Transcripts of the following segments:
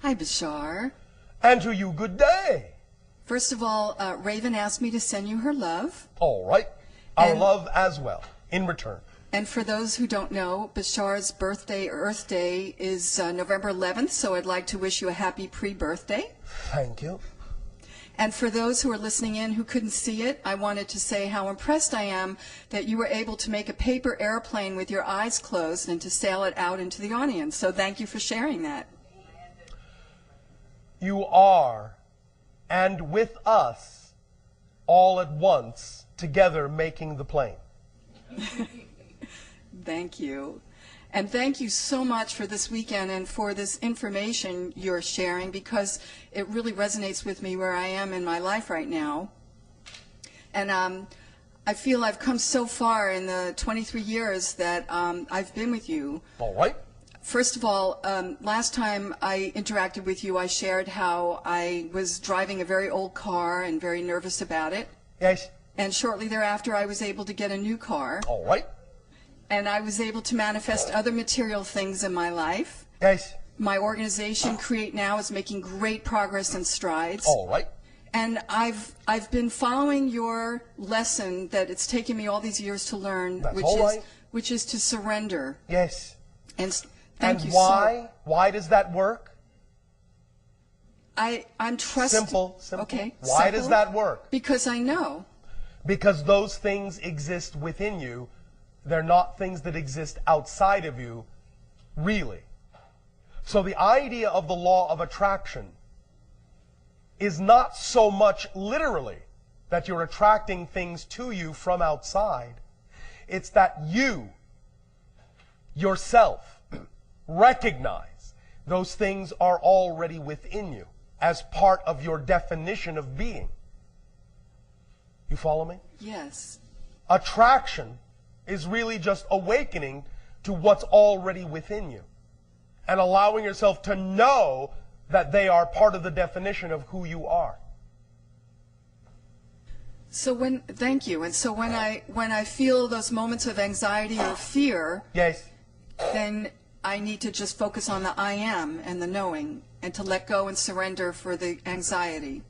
Hi, Bashar. And to you, good day. First of all, Raven asked me to send you her love. All right. Our love as well, in return. And for those who don't know, Bashar's birthday, Earth Day, is November 11th, so I'd like to wish you a happy pre-birthday. Thank you. And for those who are listening in who couldn't see it, I wanted to say how impressed I am that you were able to make a paper airplane with your eyes closed and to sail it out into the audience. So thank you for sharing that. You are, and with us, all at once, together making the plane. Thank you. And thank you so much for this weekend and for this information you're sharing, because it really resonates with me where I am in my life right now. And I feel I've come so far in the 23 years that I've been with you. All right. First of all, last time I interacted with you, I shared how I was driving a very old car and very nervous about it. Yes. And shortly thereafter, I was able to get a new car. All right. And I was able to manifest other material things in my life. Yes. My organization, Create Now, is making great progress and strides. All right. And I've been following your lesson that it's taken me all these years to learn, That's which is to surrender. Yes. And thank you. Why? Why does that work? I'm trusting. Simple. Okay. Why simple. does that work? Because I know. Because those things exist within you. They're not things that exist outside of you, really. So the idea of the law of attraction is not so much literally that you're attracting things to you from outside. It's that you, yourself, recognize those things are already within you as part of your definition of being. You follow me? Yes. Attraction is really just awakening to what's already within you and allowing yourself to know that they are part of the definition of who you are. So thank you. And so when I feel those moments of anxiety or fear, Yes. then I need to just focus on the I am and the knowing and to let go and surrender for the anxiety.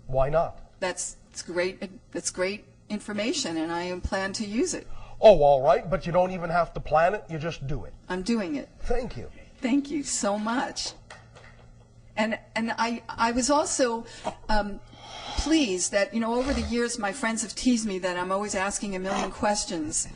Why not? That's great. That's great information, and I plan to use it. Oh, all right, but you don't even have to plan it, you just do it. I'm doing it. Thank you. Thank you so much. And I was also pleased that, over the years my friends have teased me that I'm always asking a million questions.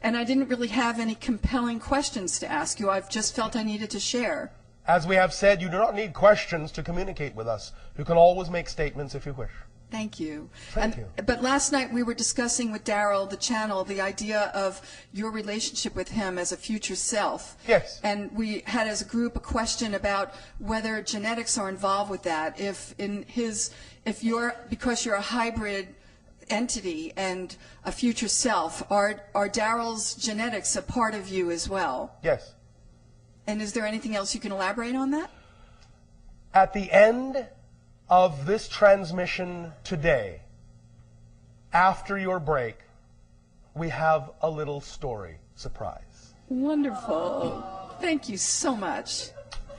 And I didn't really have any compelling questions to ask you. I've just felt I needed to share. As we have said, you do not need questions to communicate with us. You can always make statements if you wish. Thank you. Thank you. But last night we were discussing with Daryl, the channel, the idea of your relationship with him as a future self. Yes. And we had as a group a question about whether genetics are involved with that. Because you're a hybrid entity and a future self, are Daryl's genetics a part of you as well? Yes. And is there anything else you can elaborate on that? At the end of this transmission today, after your break, we have a little story surprise. Wonderful. Thank you so much.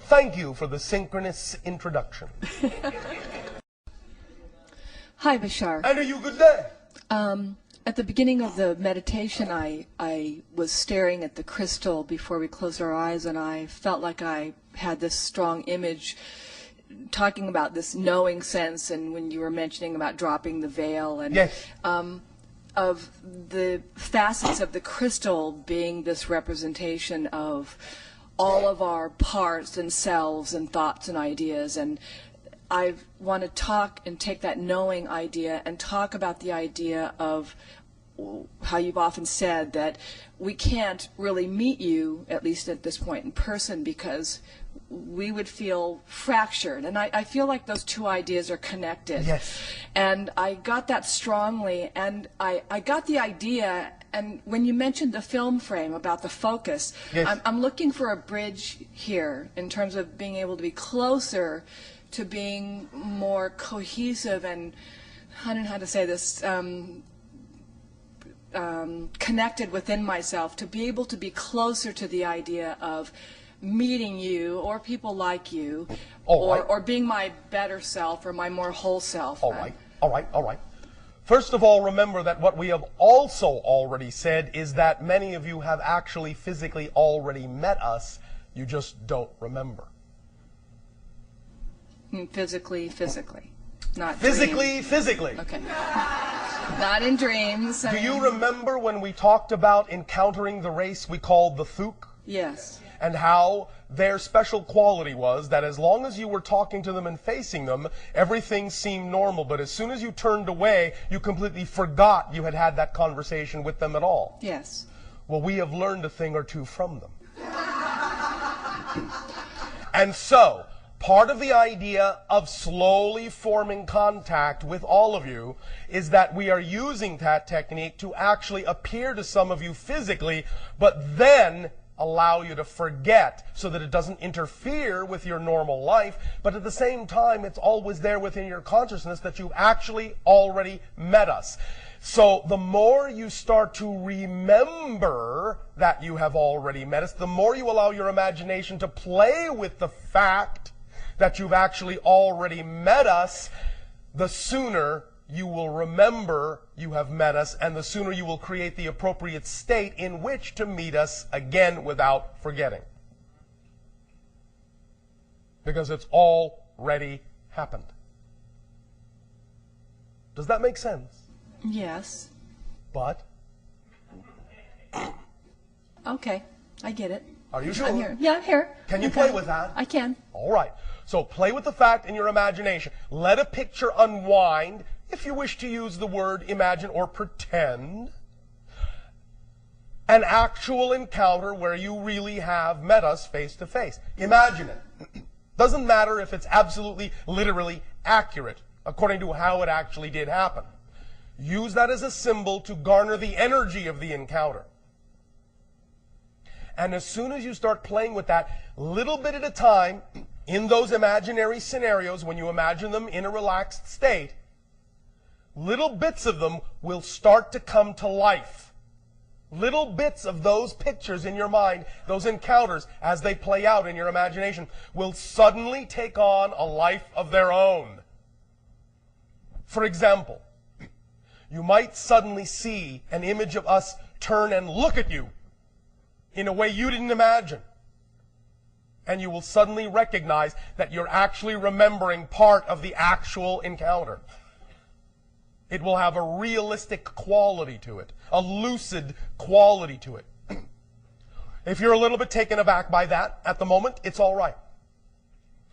Thank you for the synchronous introduction. Hi, Bashar. And are you good day? At the beginning of the meditation, I was staring at the crystal before we closed our eyes, and I felt like I had this strong image talking about this knowing sense, and when you were mentioning about dropping the veil, and yes. Of the facets of the crystal being this representation of all of our parts and selves and thoughts and ideas. And I want to talk and take that knowing idea and talk about the idea of how you've often said that we can't really meet you, at least at this point, in person, because we would feel fractured. And I feel like those two ideas are connected. Yes. And I got that strongly, and I got the idea, and when you mentioned the film frame about the focus, yes. I'm looking for a bridge here in terms of being able to be closer to being more cohesive and, I don't know how to say this, connected within myself, to be able to be closer to the idea of meeting you or people like you, All right. or being my better self or my more whole self. All right, all right, all right. First of all, remember that what we have also already said is that many of you have actually physically already met us. You just don't remember. Physically, not Physically, dreams. physically. Okay. Not in dreams. Do you remember when we talked about encountering the race we called the Thuc? Yes. And how their special quality was that as long as you were talking to them and facing them, everything seemed normal. But as soon as you turned away, you completely forgot you had had that conversation with them at all. Yes. Well, we have learned a thing or two from them. And so, part of the idea of slowly forming contact with all of you is that we are using that technique to actually appear to some of you physically, but then allow you to forget so that it doesn't interfere with your normal life, but at the same time, it's always there within your consciousness that you've actually already met us. So the more you start to remember that you have already met us, the more you allow your imagination to play with the fact that you've actually already met us, the sooner you will remember you have met us, and the sooner you will create the appropriate state in which to meet us again without forgetting. Because it's already happened. Does that make sense? Yes. But? Okay. I get it. Are you sure? I'm here. Yeah, I'm here. Can you Okay. play with that? I can. All right. So play with the fact in your imagination. Let a picture unwind, if you wish to use the word imagine or pretend, an actual encounter where you really have met us face to face. Imagine it. Doesn't matter if it's absolutely, literally accurate, according to how it actually did happen. Use that as a symbol to garner the energy of the encounter. And as soon as you start playing with that, little bit at a time, in those imaginary scenarios, when you imagine them in a relaxed state, little bits of them will start to come to life. Little bits of those pictures in your mind, those encounters, as they play out in your imagination, will suddenly take on a life of their own. For example, you might suddenly see an image of us turn and look at you in a way you didn't imagine. And you will suddenly recognize that you're actually remembering part of the actual encounter. It will have a realistic quality to it, a lucid quality to it. If you're a little bit taken aback by that at the moment, it's all right.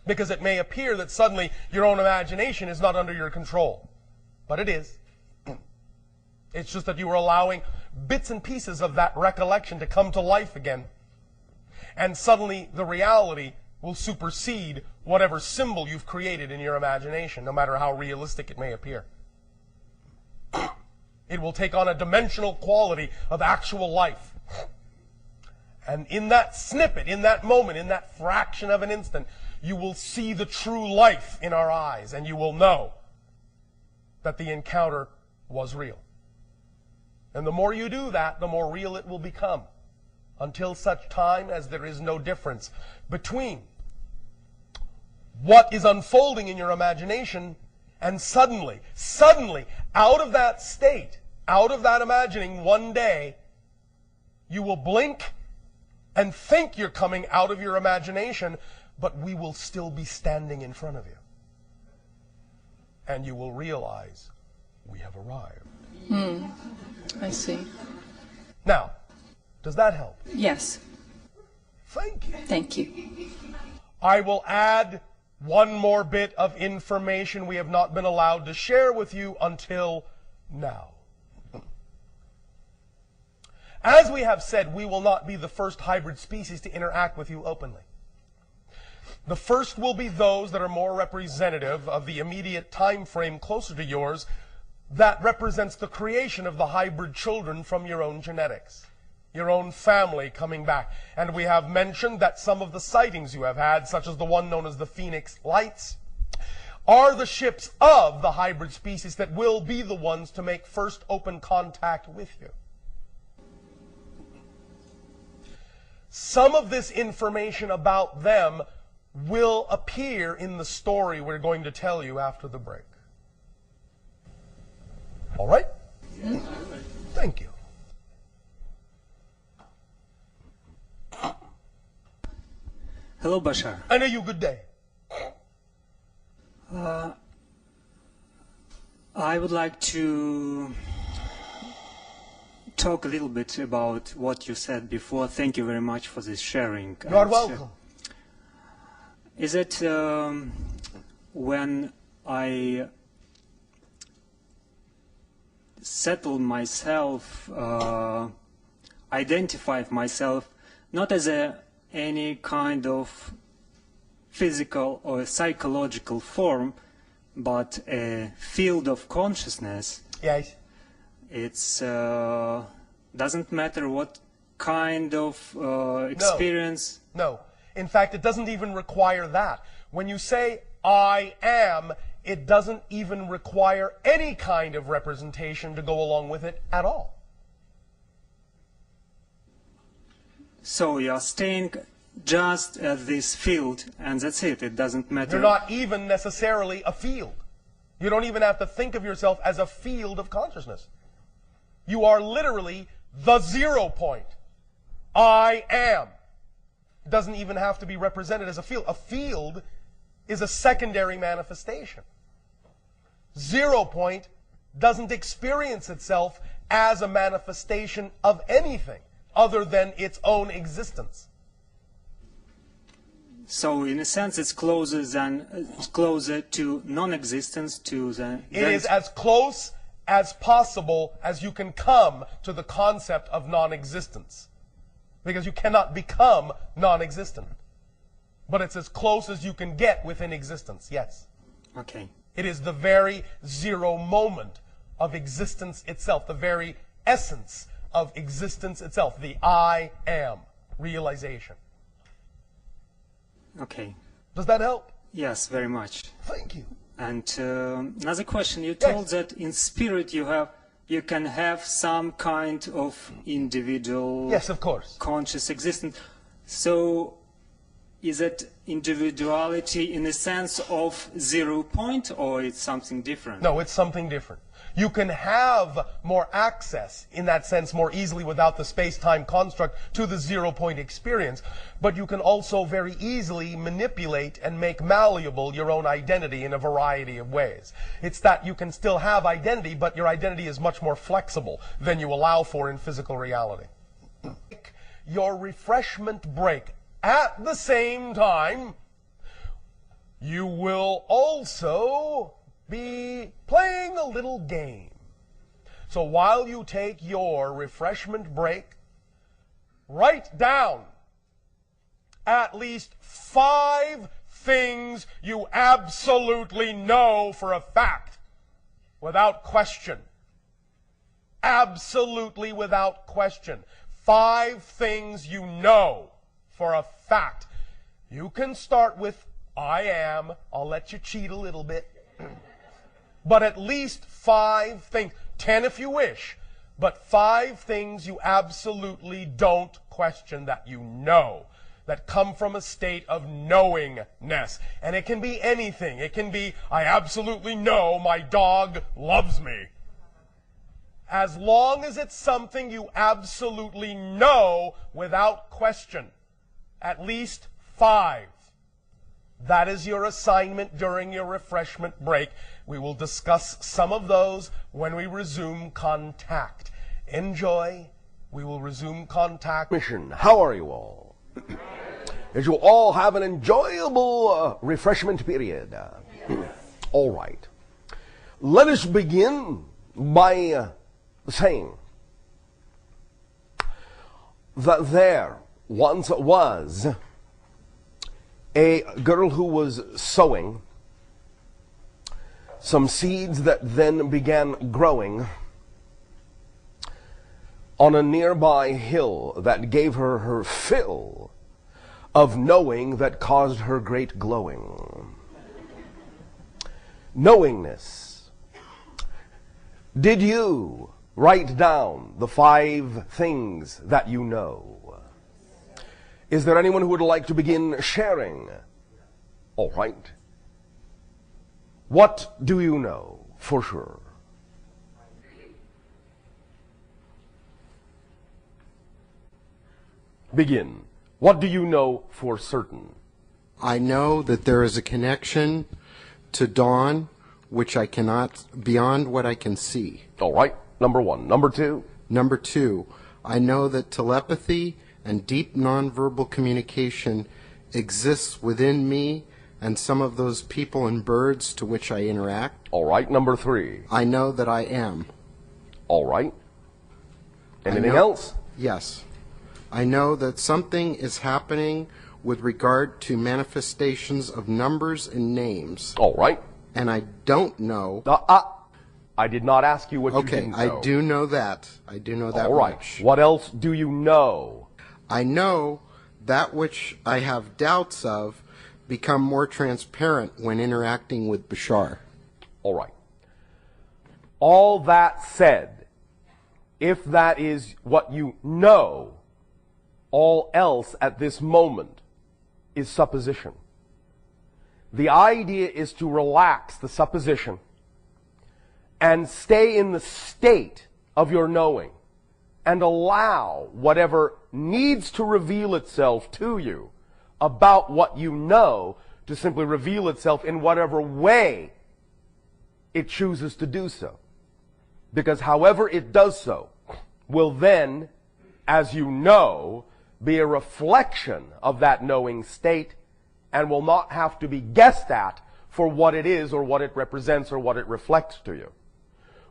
Because it may appear that suddenly your own imagination is not under your control. But it is. It's just that you are allowing bits and pieces of that recollection to come to life again. And suddenly the reality will supersede whatever symbol you've created in your imagination, no matter how realistic it may appear. It will take on a dimensional quality of actual life. And in that snippet, in that moment, in that fraction of an instant, you will see the true life in our eyes, and you will know that the encounter was real. And the more you do that, the more real it will become, until such time as there is no difference between what is unfolding in your imagination and suddenly, out of that state, out of that imagining, one day, you will blink and think you're coming out of your imagination, but we will still be standing in front of you. And you will realize we have arrived. I see. Now, does that help? Yes. Thank you. Thank you. I will add one more bit of information we have not been allowed to share with you until now. As we have said, we will not be the first hybrid species to interact with you openly. The first will be those that are more representative of the immediate time frame closer to yours that represents the creation of the hybrid children from your own genetics, your own family coming back. And we have mentioned that some of the sightings you have had, such as the one known as the Phoenix Lights, are the ships of the hybrid species that will be the ones to make first open contact with you. some of this information about them will appear in the story we're going to tell you after the break. All right? Thank you. Hello, Bashar. I know you. Good day. I would like to talk a little bit about what you said before. Thank you very much for this sharing. You are welcome. Is it when I settle myself, identify myself, not as any kind of physical or psychological form, but a field of consciousness? Yes. It's doesn't matter what kind of experience. No. In fact, it doesn't even require that. When you say I am, it doesn't even require any kind of representation to go along with it at all. So you're staying just at this field, and that's it. It doesn't matter. You're not even necessarily a field. You don't even have to think of yourself as a field of consciousness. You are literally the 0 point. I am. It doesn't even have to be represented as a field. A field is a secondary manifestation. 0 point doesn't experience itself as a manifestation of anything other than its own existence. So, in a sense, it's closer to non-existence, to the. It is as close as possible as you can come to the concept of non-existence, because you cannot become non-existent. But it's as close as you can get within existence. Yes. Okay. It is the very 0 moment of existence itself, the very essence of existence itself, the I am realization. Okay. Does that help? Yes, very much. Thank you. And another question: you told that in spirit you can have some kind of individual. Yes, of course. Conscious existence. So, is it individuality in the sense of 0 point, or it's something different? No, it's something different. You can have more access, in that sense, more easily without the space-time construct to the 0 point experience, but you can also very easily manipulate and make malleable your own identity in a variety of ways. It's that you can still have identity, but your identity is much more flexible than you allow for in physical reality. Your refreshment break. At the same time, you will also be playing a little game. So while you take your refreshment break, write down at least 5 things you absolutely know for a fact, without question. Absolutely without question. 5 things you know for a fact. You can start with I am. I'll let you cheat a little bit. But at least 5 things, 10 if you wish, but 5 things you absolutely don't question that you know, that come from a state of knowingness. And it can be anything. It can be, I absolutely know my dog loves me. As long as it's something you absolutely know without question. At least 5. That is your assignment during your refreshment break. We will discuss some of those when we resume contact. Enjoy. We will resume contact. Mission. How are you all? Did you all have an enjoyable refreshment period? All right. Let us begin by saying that there once was a girl who was sowing some seeds that then began growing on a nearby hill that gave her her fill of knowing that caused her great glowing. Knowingness. Did you write down the 5 things that you know? Is there anyone who would like to begin sharing? All right. What do you know for sure? Begin. What do you know for certain? I know that there is a connection to dawn which I cannot, beyond what I can see. All right. Number one. Number two? Number two, I know that telepathy and deep nonverbal communication exists within me and some of those people and birds to which I interact. All right. Number three? I know that I am. All right. Anything else? Yes. I know that something is happening with regard to manifestations of numbers and names. All right. And I don't know. I did not ask you what you Okay, didn't know. I do know that. I do know that All right. much. What else do you know? I know that which I have doubts of become more transparent when interacting with Bashar. All right. All that said, if that is what you know, all else at this moment is supposition. The idea is to relax the supposition and stay in the state of your knowing and allow whatever needs to reveal itself to you about what you know to simply reveal itself in whatever way it chooses to do so. Because however it does so will then, as you know, be a reflection of that knowing state and will not have to be guessed at for what it is or what it represents or what it reflects to you.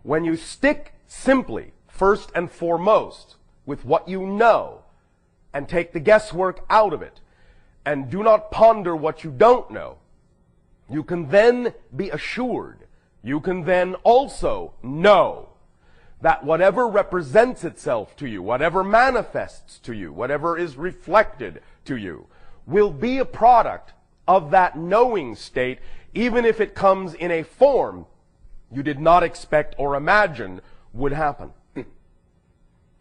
When you stick simply, first and foremost, with what you know and take the guesswork out of it and do not ponder what you don't know, you can then be assured, you can then also know that whatever represents itself to you, whatever manifests to you, whatever is reflected to you, will be a product of that knowing state, even if it comes in a form you did not expect or imagine would happen.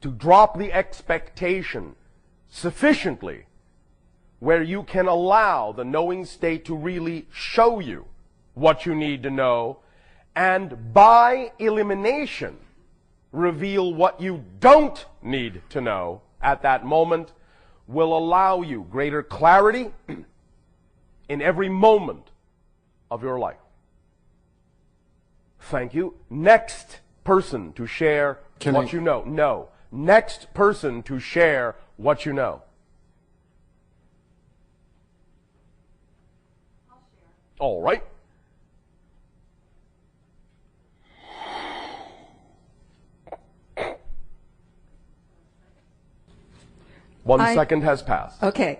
To drop the expectation sufficiently where you can allow the knowing state to really show you what you need to know, and by elimination reveal what you don't need to know at that moment, will allow you greater clarity in every moment of your life. Thank you. Next person to share what you know. No. Next person to share what you know. I'll share. All right. One second has passed. Okay.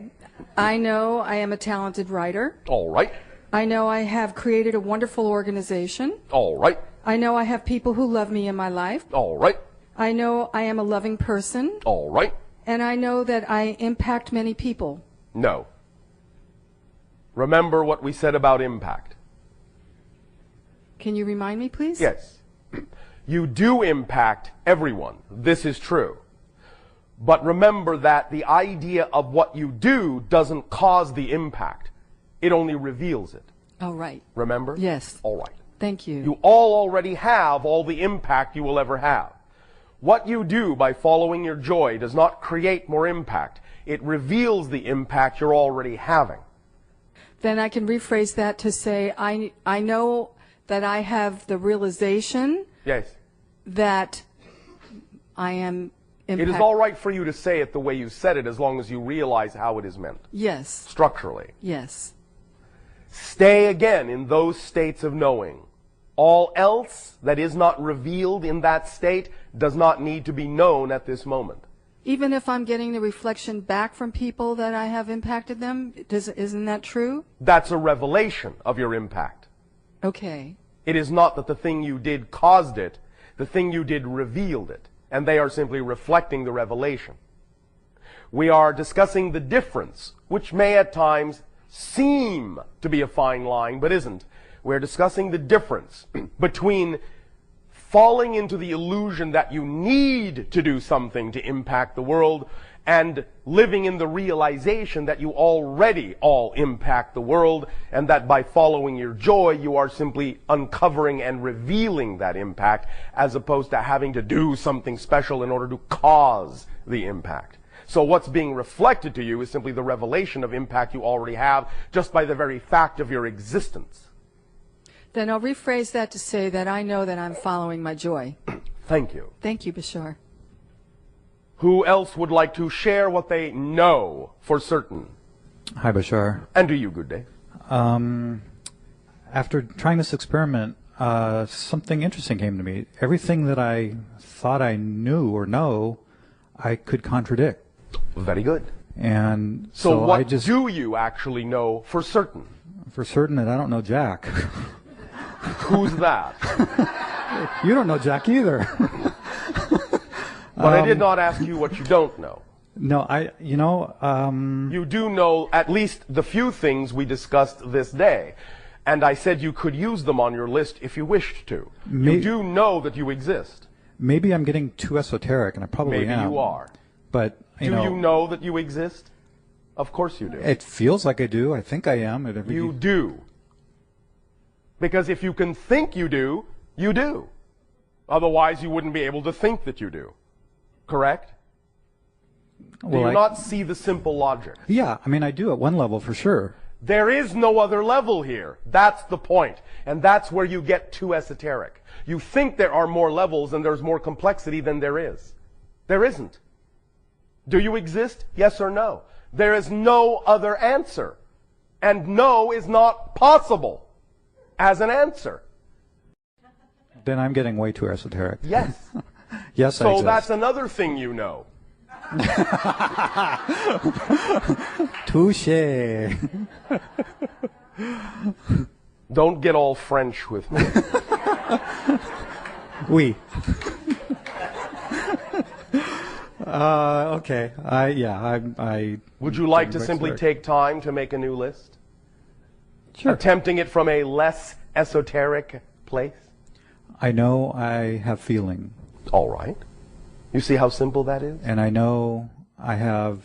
I know I am a talented writer. All right. I know I have created a wonderful organization. All right. I know I have people who love me in my life. All right. I know I am a loving person. All right. And I know that I impact many people. No. Remember what we said about impact. Can you remind me, please? Yes. You do impact everyone. This is true. But remember that the idea of what you do doesn't cause the impact. It only reveals it. Oh, right. Remember? Yes. All right. Thank you. You all already have all the impact you will ever have. What you do by following your joy does not create more impact. It reveals the impact you're already having. Then I can rephrase that to say I know that I have the realization Yes. that I am It is all right for you to say it the way you said it as long as you realize how it is meant. Yes. Structurally. Yes. Stay again in those states of knowing. All else that is not revealed in that state does not need to be known at this moment. Even if I'm getting the reflection back from people that I have impacted them, isn't that true? That's a revelation of your impact. Okay. It is not that the thing you did caused it. The thing you did revealed it. And they are simply reflecting the revelation. We are discussing the difference, which may at times seem to be a fine line, but isn't. We're discussing the difference between falling into the illusion that you need to do something to impact the world and living in the realization that you already all impact the world, and that by following your joy, you are simply uncovering and revealing that impact, as opposed to having to do something special in order to cause the impact. So what's being reflected to you is simply the revelation of impact you already have, just by the very fact of your existence. Then I'll rephrase that to say that I know that I'm following my joy. Thank you. Thank you, Bashar. Who else would like to share what they know for certain? Hi, Bashar. And to you, good day. After trying this experiment, something interesting came to me. Everything that I thought I knew or know, I could contradict. Very good. And So so what I just, do you actually know for certain? for certain that I don't know Jack. Who's that? You don't know Jack either. But I did not ask you what you don't know. No, You do know at least the few things we discussed this day. And I said you could use them on your list if you wished to. You do know that you exist. maybe I'm getting too esoteric, and I probably Maybe am. you are. But, Do you know that you exist? Of course you do. It feels like I do. I think I am. You do. Because if you can think you do, you do. Otherwise, you wouldn't be able to think that you do. Correct? Do you not see the simple logic? Yeah, I mean, I do at one level for sure. There is no other level here. That's the point. And that's where you get too esoteric. You think there are more levels and there's more complexity than there is. There isn't. Do you exist? Yes or no? There is no other answer. And no is not possible as an answer. Then I'm getting way too esoteric. Yes. Yes, I So exist. that's another thing you know. Touche. Don't get all French with me. Oui. Okay. I. Would you like to simply take time to make a new list? Sure. Attempting it from a less esoteric place? I know I have feeling, All right. You see how simple that is? and I know I have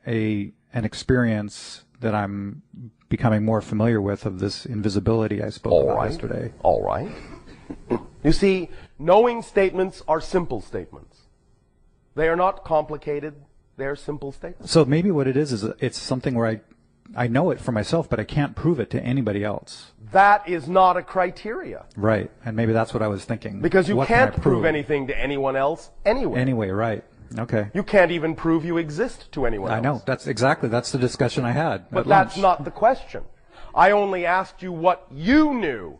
an experience that I'm becoming more familiar with of this invisibility I spoke All about right. yesterday. All right. You see, knowing statements are simple statements. They are not complicated. They are simple statements. So maybe what it is it's something where I know it for myself, but I can't prove it to anybody else. That is not a criteria. Right. And maybe that's what I was thinking. Because you What can I can't prove anything to anyone else anyway. Anyway, right. Okay. You can't even prove you exist to anyone else. I know. That's the discussion I had. But at that's lunch. not the question. I only asked you what you knew,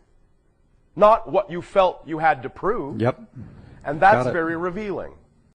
not what you felt you had to prove. Yep. And that's Got it. very revealing.